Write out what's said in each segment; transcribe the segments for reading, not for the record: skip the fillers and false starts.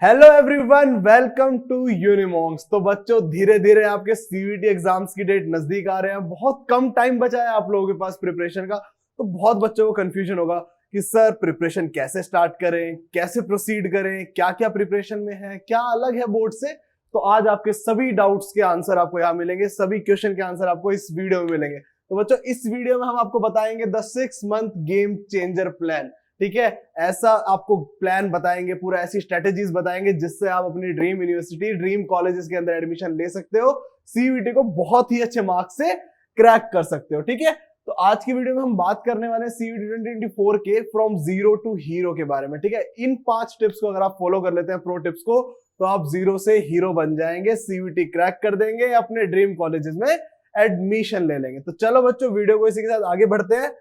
Hello everyone, welcome to Unimonks. तो बच्चों, धीरे धीरे आपके सीयूईटी एग्जाम्स की डेट नजदीक आ रहे हैं। बहुत कम टाइम बचा है आप लोगों के पास प्रिपरेशन का। तो बहुत बच्चों को कंफ्यूजन होगा कि सर प्रिपरेशन कैसे स्टार्ट करें, कैसे प्रोसीड करें, क्या क्या प्रिपरेशन में है, क्या अलग है बोर्ड से। तो आज आपके सभी डाउट्स के आंसर आपको यहाँ मिलेंगे, सभी क्वेश्चन के आंसर आपको इस वीडियो में मिलेंगे। तो बच्चों, इस वीडियो में हम आपको बताएंगे the 6 month game changer plan. ठीक है, ऐसा आपको प्लान बताएंगे, पूरा ऐसी स्ट्रेटेजीज बताएंगे जिससे आप अपनी ड्रीम यूनिवर्सिटी, ड्रीम कॉलेजेस के अंदर एडमिशन ले सकते हो, सीयूईटी को बहुत ही अच्छे मार्क्स से क्रैक कर सकते हो। ठीक है, तो आज की वीडियो में हम बात करने वाले हैं सीयूईटी 2024 के फ्रॉम जीरो टू हीरो के बारे में। ठीक है, इन 5 टिप्स को अगर आप फॉलो कर लेते हैं, प्रो टिप्स को, तो आप जीरो से हीरो बन जाएंगे, सीयूईटी क्रैक कर देंगे, अपने ड्रीम कॉलेजेस में एडमिशन ले लेंगे। तो चलो बच्चों, वीडियो को इसी के साथ आगे बढ़ते हैं।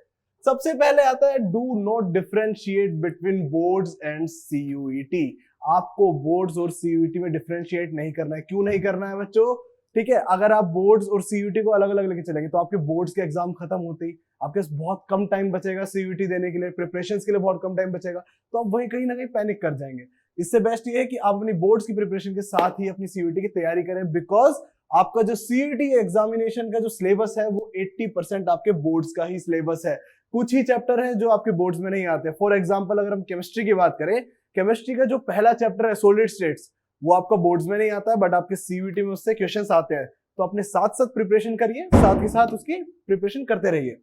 सबसे पहले आता है do not differentiate between boards and CUET. आपको बोर्ड्स और सीयूईटी में डिफरेंशिएट नहीं करना है। क्यों नहीं करना है बच्चों? ठीक है, अगर आप बोर्ड्स और सीयूईटी को अलग अलग लेके चलेंगे तो आपके बोर्ड्स के एग्जाम खत्म होते ही आपके पास बहुत कम टाइम बचेगा सीयूईटी देने के लिए, प्रिपरेशन के लिए बहुत कम टाइम बचेगा। तो आप वहीं कहीं ना कहीं पैनिक कर जाएंगे। इससे बेस्ट ये है कि आप अपनी बोर्ड्स की प्रिपरेशन के साथ ही अपनी सीयूईटी की तैयारी करें, बिकॉज आपका जो सीयूईटी एग्जामिनेशन का जो सिलेबस है वो 80% आपके बोर्ड्स का ही सिलेबस है। कुछ ही चैप्टर है जो आपके बोर्ड्स में नहीं आते। फॉर एग्जांपल, अगर हम केमिस्ट्री की बात करें, केमिस्ट्री का जो पहला चैप्टर है सॉलिड स्टेट्स, वो आपका बोर्ड्स में नहीं आता है, बट आपके सीयूईटी में उससे क्वेश्चंस आते हैं। तो अपने साथ साथ प्रिपरेशन करिए, साथ ही साथ उसकी प्रिपरेशन करते रहिए।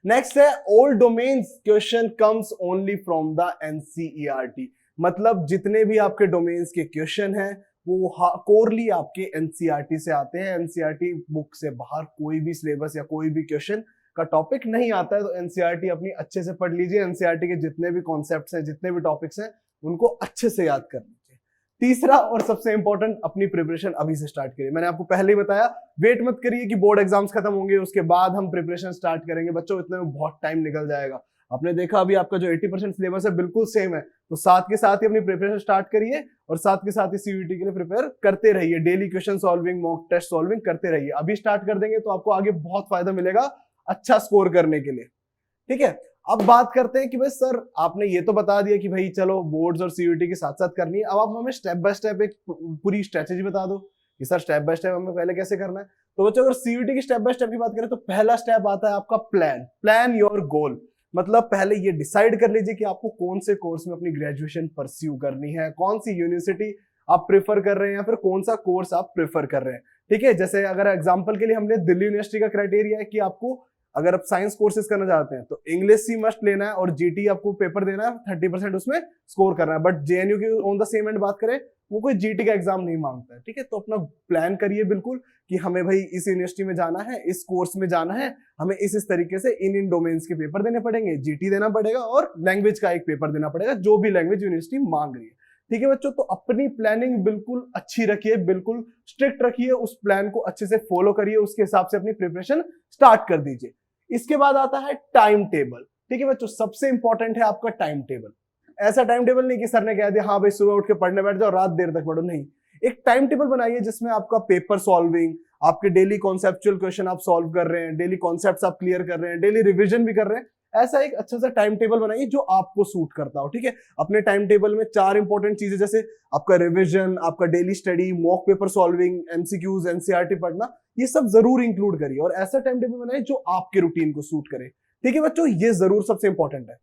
नेक्स्ट है all domains question comes only from the NCERT. मतलब जितने भी आपके डोमेन्स के क्वेश्चन हैं वो कोरली आपके एनसीईआरटी से आते हैं। एनसीईआरटी बुक से बाहर कोई भी सिलेबस या कोई भी क्वेश्चन का टॉपिक नहीं आता है। तो एनसीईआरटी अपनी अच्छे से पढ़ लीजिए। एनसीईआरटी के जितने भी कॉन्सेप्ट्स हैं, जितने भी टॉपिक्स हैं, उनको अच्छे से याद कर लीजिए। तीसरा और सबसे इंपॉर्टेंट, अपनी प्रिपरेशन अभी से स्टार्ट करिए। मैंने आपको पहले ही बताया, वेट मत करिए कि बोर्ड एग्जाम्स खत्म होंगे उसके बाद हम प्रिपरेशन स्टार्ट करेंगे। बच्चों, इतने में बहुत टाइम निकल जाएगा। आपने देखा अभी आपका जो 80% सिलेबस है बिल्कुल सेम है। तो साथ के साथ ही अपनी प्रिपरेशन स्टार्ट करिए और साथ के साथ ही सीयूईटी के लिए प्रिपेयर करते रहिए। Daily question solving, mock test solving करते रहिए। अभी स्टार्ट कर देंगे तो आपको आगे बहुत फायदा मिलेगा अच्छा स्कोर करने के लिए। ठीक है, अब बात करते हैं कि भाई सर आपने ये तो बता दिया कि भाई चलो बोर्ड्स और सीयूईटी के साथ साथ करनी है। अब आप हमें स्टेप बाय स्टेप एक पूरी स्ट्रेटेजी बता दो कि सर स्टेप बाय स्टेप हमें पहले कैसे करना है। तो बच्चों, अगर सीयूईटी की स्टेप बाय स्टेप की बात करें तो पहला स्टेप आता है आपका प्लान योर गोल। मतलब पहले ये डिसाइड कर लीजिए कि आपको कौन से कोर्स में अपनी ग्रेजुएशन परस्यू करनी है, कौन सी यूनिवर्सिटी आप प्रेफर कर रहे हैं या फिर कौन सा कोर्स आप प्रेफर कर रहे हैं। ठीक है, जैसे अगर एग्जांपल के लिए हमने दिल्ली यूनिवर्सिटी का क्राइटेरिया है कि आपको अगर आप साइंस कोर्सेज करना चाहते हैं तो इंग्लिश सी मस्ट लेना है और जीटी आपको पेपर देना है, 30% उसमें स्कोर करना है। बट जेएनयू की ऑन द सेम एंड बात करें, वो कोई जीटी का एग्जाम नहीं मांगता है। ठीक है, तो अपना प्लान करिए बिल्कुल कि हमें भाई इस यूनिवर्सिटी में जाना है, इस कोर्स में जाना है, हमें इस तरीके से इन डोमेन्स के पेपर देने पड़ेंगे, जीटी देना पड़ेगा और लैंग्वेज का एक पेपर देना पड़ेगा, जो भी लैंग्वेज यूनिवर्सिटी मांग रही है। ठीक है बच्चों, तो अपनी प्लानिंग बिल्कुल अच्छी रखिए, बिल्कुल स्ट्रिक्ट रखिए, उस प्लान को अच्छे से फॉलो करिए, उसके हिसाब से अपनी प्रिपरेशन स्टार्ट कर दीजिए। इसके बाद आता है टाइम टेबल। ठीक है बच्चों, सबसे इंपॉर्टेंट है आपका टाइम टेबल। ऐसा टाइम टेबल नहीं कि सर ने कह दिया हाँ भाई सुबह उठ के पढ़ने बैठ जाओ, रात देर तक पढ़ो। नहीं, एक टाइम टेबल बनाइए जिसमें आपका पेपर सॉल्विंग, आपके डेली कॉन्सेप्चुअल क्वेश्चन आप सॉल्व कर रहे हैं, डेली कॉन्सेप्ट्स आप क्लियर कर रहे हैं, डेली रिविजन भी कर रहे हैं। ऐसा एक अच्छा सा टाइम टेबल बनाइए जो आपको सूट करता हो। ठीक है, अपने टाइम टेबल में 4 इंपॉर्टेंट चीजें, जैसे आपका रिविजन, आपका daily study, mock paper solving, MCQs, NCERT पढ़ना, ये सब जरूर इंक्लूड करिए और ऐसा टाइम टेबल बनाइए जो आपके रूटीन को सूट करे। ठीक है बच्चों, ये जरूर सबसे इंपॉर्टेंट है।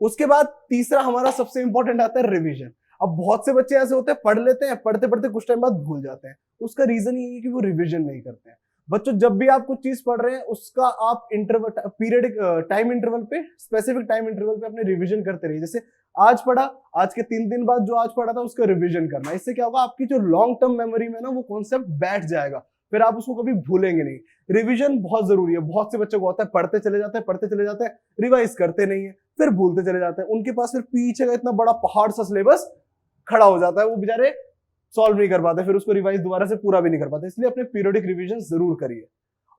उसके बाद तीसरा हमारा सबसे इंपॉर्टेंट आता है रिविजन। अब बहुत से बच्चे ऐसे होते हैं, पढ़ लेते हैं, पढ़ते पढ़ते कुछ टाइम बाद भूल जाते हैं। उसका रीजन ये है कि वो रिविजन नहीं करते हैं। बच्चों, जब भी आप कुछ चीज पढ़ रहे हैं उसका आप इंटरवल, पीरियडिक टाइम इंटरवल पे, स्पेसिफिक टाइम इंटरवल पे अपने रिविजन करते रहिए। जैसे आज पढ़ा, आज के 3 दिन बाद जो आज पढ़ा था उसका रिविजन करना। इससे क्या होगा, आपकी जो लॉन्ग टर्म मेमोरी में ना वो कॉन्सेप्ट बैठ जाएगा, फिर आप उसको कभी भूलेंगे नहीं। रिविजन बहुत जरूरी है। बहुत से बच्चों को होता है पढ़ते चले जाते हैं, रिवाइज करते नहीं है, फिर भूलते चले जाते हैं। उनके पास फिर पीछे का इतना बड़ा पहाड़ सा सिलेबस खड़ा हो जाता है, वो बेचारे सॉल्व नहीं कर पाते, फिर उसको रिवाइज दोबारा से पूरा भी नहीं कर पाते। इसलिए अपने पीरियोडिक रिवीजन जरूर करिए।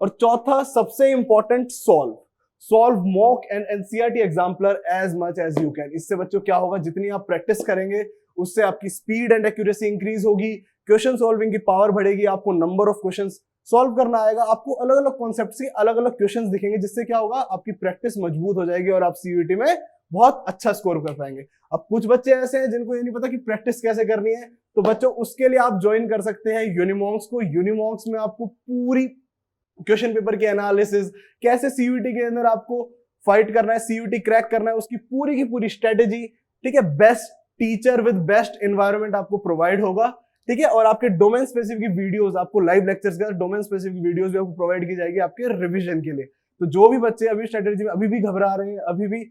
और चौथा सबसे important, solve mock and NCERT exemplar as much as you can. इससे बच्चों क्या होगा, जितनी आप प्रैक्टिस करेंगे उससे आपकी स्पीड एंड एक्यूरेसी इंक्रीज होगी, क्वेश्चन सॉल्विंग की पावर बढ़ेगी, आपको नंबर ऑफ क्वेश्चंस सॉल्व करना आएगा, आपको अलग अलग कॉन्सेप्ट्स के अलग अलग क्वेश्चंस दिखेंगे, जिससे क्या होगा, आपकी प्रैक्टिस मजबूत हो जाएगी और आप सीयूईटी में बहुत अच्छा स्कोर कर पाएंगे। अब कुछ बच्चे ऐसे हैं जिनको ये नहीं पता कि प्रैक्टिस कैसे करनी है, तो बच्चों उसके लिए आप ज्वाइन कर सकते हैं यूनिमॉन्क्स को। यूनिमॉन्क्स में आपको पूरी क्वेश्चन पेपर की एनालिसिस, कैसे सीयूईटी के अंदर आपको फाइट करना है, सीयूईटी क्रैक करना है, उसकी पूरी की पूरी स्ट्रेटेजी, ठीक है, best teacher with best environment आपको प्रोवाइड होगा, ठीक है। और आपके डोमेन स्पेसिफिक वीडियोस, आपको लाइव लेक्चर्स का डोमेन स्पेसिफिक वीडियोस भी आपको प्रोवाइड की जाएगी आपके रिवीजन के लिए। तो जो भी बच्चे अभी स्ट्रेटेजी में अभी भी घबरा रहे हैं, अभी भी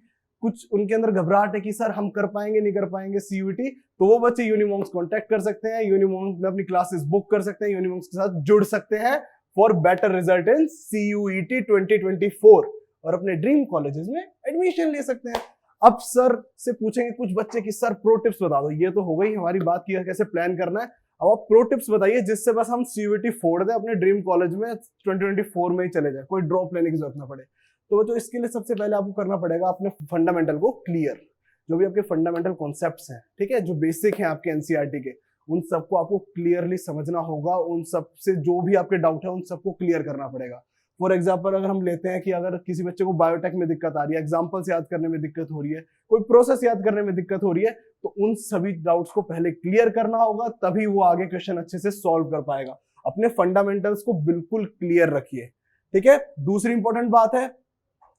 कुछ उनके अंदर घबराहट है कि सर हम कर पाएंगे नहीं कर पाएंगे सीयूईटी, तो वो बच्चे यूनिमॉन्क्स कांटेक्ट कर सकते हैं, यूनिमॉन्क्स में अपनी क्लासेस बुक कर सकते हैं, यूनिमॉन्क्स के साथ जुड़ सकते हैं for better result in CUET 2024 और अपने ड्रीम कॉलेजेस में एडमिशन ले सकते हैं। अब सर से पूछेंगे कुछ बच्चे कि सर प्रो टिप्स बता दो। ये तो हो गई हमारी बात की कैसे प्लान करना है, अब आप प्रो टिप्स बताइए जिससे बस हम सीयूईटी फोड़ दें, अपने ड्रीम कॉलेज में 2024 में ही चले जाए, कोई ड्रॉप लेने की जरूरत ना पड़े। तो जो इसके लिए सबसे पहले आपको करना पड़ेगा अपने फंडामेंटल को क्लियर, जो भी आपके फंडामेंटल कॉन्सेप्ट्स हैं, ठीक है, जो बेसिक हैं आपके एनसीईआरटी के, उन सबको आपको क्लियरली समझना होगा, उन सब से जो भी आपके डाउट है उन सबको क्लियर करना पड़ेगा। फॉर एग्जाम्पल अगर हम लेते हैं कि अगर किसी बच्चे को बायोटेक में दिक्कत आ रही है, एग्जाम्पल्स याद करने में दिक्कत हो रही है, कोई प्रोसेस याद करने में दिक्कत हो रही है, तो उन सभी डाउट्स को पहले क्लियर करना होगा, तभी वो आगे क्वेश्चन अच्छे से सॉल्व कर पाएगा। अपने फंडामेंटल्स को बिल्कुल क्लियर रखिए, ठीक है। दूसरी इंपॉर्टेंट बात है,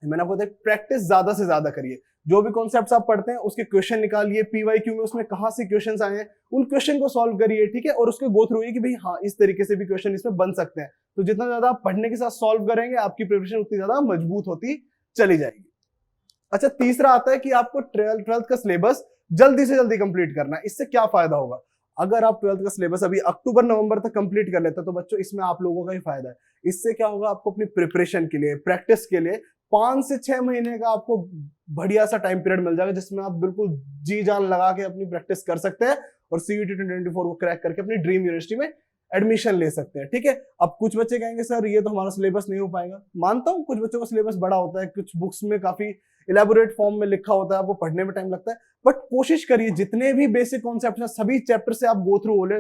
मैंने आपको बताया प्रैक्टिस ज्यादा से ज्यादा करिए। जो भी कॉन्सेप्ट्स आप पढ़ते हैं उसके क्वेश्चन निकालिए, पीवाईक्यू में उसमें कहां से क्वेश्चंस आए हैं उन क्वेश्चन को सॉल्व करिए, ठीक है, और उसके गो थ्रू कि भाई हाँ इस तरीके से भी क्वेश्चन इसमें बन सकते हैं। तो जितना ज्यादा आप पढ़ने के साथ सॉल्व करेंगे आपकी प्रिपरेशन उतनी ज्यादा मजबूत होती चली जाएगी। अच्छा, तीसरा आता है कि आपको ट्वेल्थ का सिलेबस जल्दी से जल्दी कंप्लीट करना है। इससे क्या फायदा होगा, अगर आप ट्वेल्थ का सिलेबस अभी अक्टूबर नवंबर तक कंप्लीट कर लेते हैं तो बच्चों इसमें आप लोगों का ही फायदा है। इससे क्या होगा, आपको अपनी प्रिपरेशन के लिए, प्रैक्टिस के लिए 5 से 6 महीने का आपको बढ़िया सा टाइम पीरियड मिल जाएगा, जिसमें आप बिल्कुल जी जान लगा के अपनी प्रैक्टिस कर सकते हैं और सीयूईटी 2024 को क्रैक करके अपनी ड्रीम यूनिवर्सिटी में एडमिशन ले सकते हैं, ठीक है। अब कुछ बच्चे कहेंगे सर ये तो हमारा सिलेबस नहीं हो पाएगा। मानता हूं कुछ बच्चों का सिलेबस बड़ा होता है, कुछ बुक्स में काफी इलेबोरेट फॉर्म में लिखा होता है, आपको पढ़ने में टाइम लगता है, बट कोशिश करिए जितने भी बेसिक कॉन्सेप्ट हैं सभी चैप्टर से आप गो थ्रू हो ले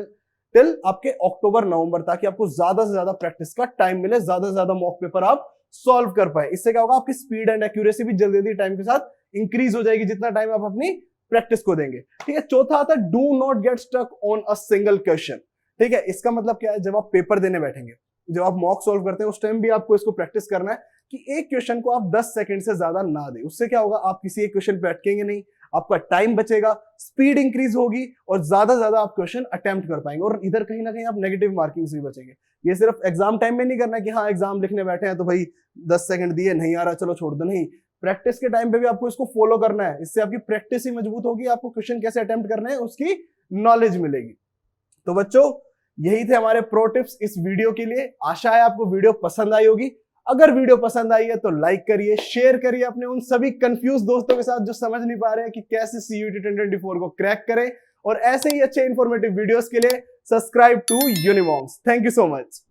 टिल आपके अक्टूबर नवंबर, ताकि आपको ज्यादा से ज्यादा प्रैक्टिस का टाइम मिले, ज्यादा से ज्यादा मॉक पेपर आप सॉल्व कर पाए। इससे क्या होगा, आपकी स्पीड एंड एक्यूरेसी भी जल्दी जल्दी टाइम के साथ इंक्रीज हो जाएगी जितना टाइम आप अपनी प्रैक्टिस को देंगे, ठीक है। चौथा आता है do not get stuck on a single question, ठीक है। इसका मतलब क्या है, जब आप पेपर देने बैठेंगे, जब आप मॉक सॉल्व करते हैं उस टाइम भी आपको इसको प्रैक्टिस करना है कि एक क्वेश्चन को आप 10 सेकंड से ज्यादा ना दें। उससे क्या होगा, आप किसी एक क्वेश्चन पे अटकेंगे नहीं, आपका टाइम बचेगा, स्पीड इंक्रीज होगी और ज्यादा से ज्यादा आप क्वेश्चन अटेम्प्ट कर पाएंगे, और इधर कहीं ना कहीं आप नेगेटिव मार्किंग से भी बचेंगे। ये सिर्फ एग्जाम टाइम में नहीं करना कि हाँ एग्जाम लिखने बैठे हैं तो भाई 10 सेकंड दिए, नहीं आ रहा चलो छोड़ दो, नहीं, प्रैक्टिस के टाइम पे भी आपको इसको फॉलो करना है। इससे आपकी प्रैक्टिस ही मजबूत होगी, आपको क्वेश्चन कैसे अटेम्प्ट करना है उसकी नॉलेज मिलेगी। तो बच्चों यही थे हमारे प्रो टिप्स इस वीडियो के लिए। आशा है आपको वीडियो पसंद आई होगी। अगर वीडियो पसंद आई है तो लाइक करिए, शेयर करिए अपने उन सभी कंफ्यूज दोस्तों के साथ जो समझ नहीं पा रहे हैं कि कैसे सीयूईटी 2024 को क्रैक करें। और ऐसे ही अच्छे इंफॉर्मेटिव वीडियोस के लिए subscribe to Unimonks. Thank you so much.